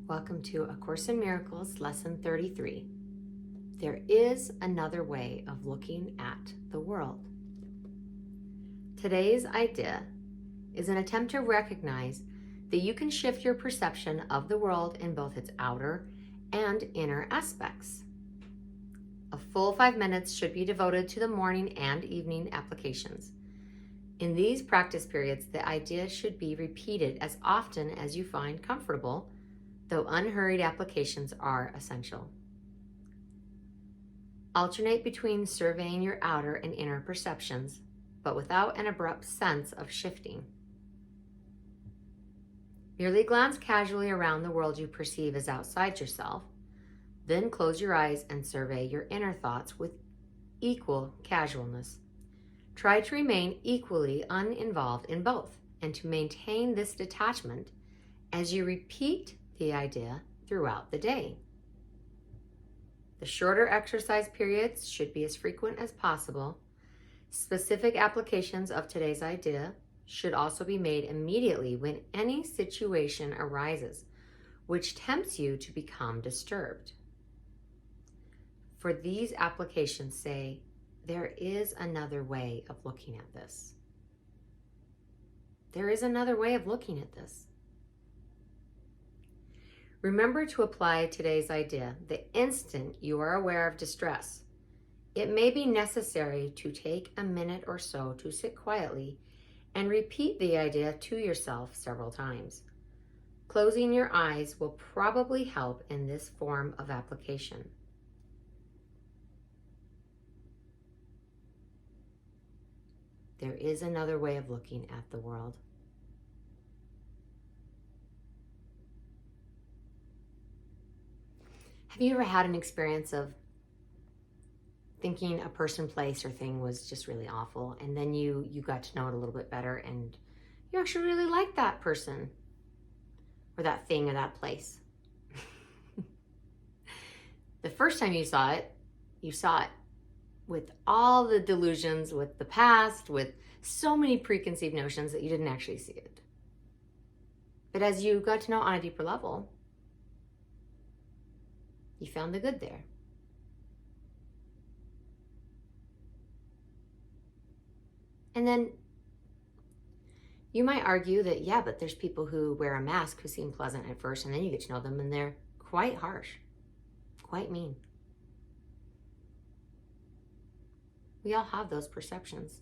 Welcome to A Course in Miracles, Lesson 33. There is another way of looking at the world. Today's idea is an attempt to recognize that you can shift your perception of the world in both its outer and inner aspects. A full 5 minutes should be devoted to the morning and evening applications. In these practice periods, the idea should be repeated as often as you find comfortable, though unhurried applications are essential. Alternate between surveying your outer and inner perceptions, but without an abrupt sense of shifting. Merely glance casually around the world you perceive as outside yourself, then close your eyes and survey your inner thoughts with equal casualness. Try to remain equally uninvolved in both and to maintain this detachment as you repeat the idea throughout the day. The shorter exercise periods should be as frequent as possible. Specific applications of today's idea should also be made immediately when any situation arises which tempts you to become disturbed. For these applications, say, there is another way of looking at this. There is another way of looking at this. Remember to apply today's idea the instant you are aware of distress. It may be necessary to take a minute or so to sit quietly and repeat the idea to yourself several times. Closing your eyes will probably help in this form of application. There is another way of looking at the world. Have you ever had an experience of thinking a person, place, or thing was just really awful, and then you got to know it a little bit better, and you actually really liked that person, or that thing, or that place? The first time you saw it with all the delusions, with the past, with so many preconceived notions that you didn't actually see it. But as you got to know it on a deeper level, you found the good there. And then you might argue that, yeah, but there's people who wear a mask who seem pleasant at first, and then you get to know them and they're quite harsh, quite mean. We all have those perceptions.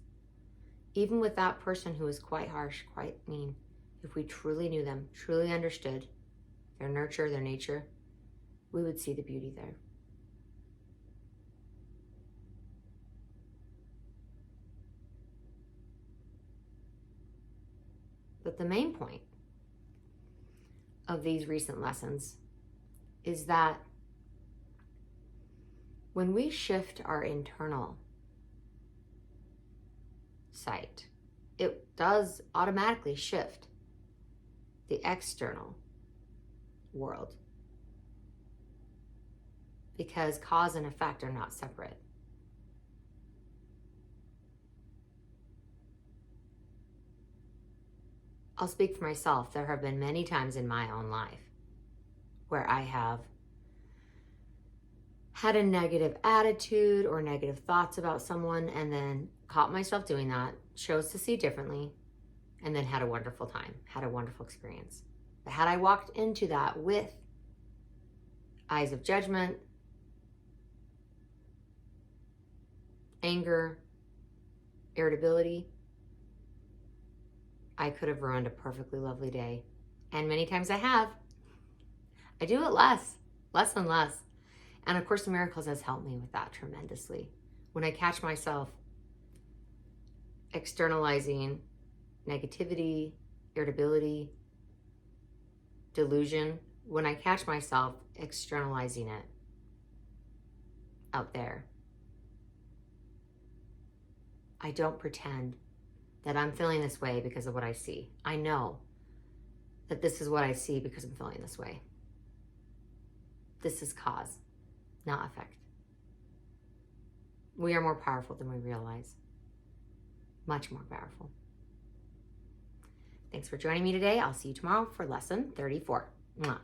Even with that person who is quite harsh, quite mean, if we truly knew them, truly understood their nurture, their nature, we would see the beauty there. But the main point of these recent lessons is that when we shift our internal sight, it does automatically shift the external world, because cause and effect are not separate. I'll speak for myself. There have been many times in my own life where I have had a negative attitude or negative thoughts about someone, and then caught myself doing that, chose to see differently, and then had a wonderful time, had a wonderful experience. But had I walked into that with eyes of judgment, anger, irritability, I could have ruined a perfectly lovely day. And many times I have. I do it less and less. And A Course in Miracles has helped me with that tremendously. When I catch myself externalizing negativity, irritability, delusion, when I catch myself externalizing it out there, I don't pretend that I'm feeling this way because of what I see. I know that this is what I see because I'm feeling this way. This is cause, not effect. We are more powerful than we realize. Much more powerful. Thanks for joining me today. I'll see you tomorrow for lesson 34. Mwah.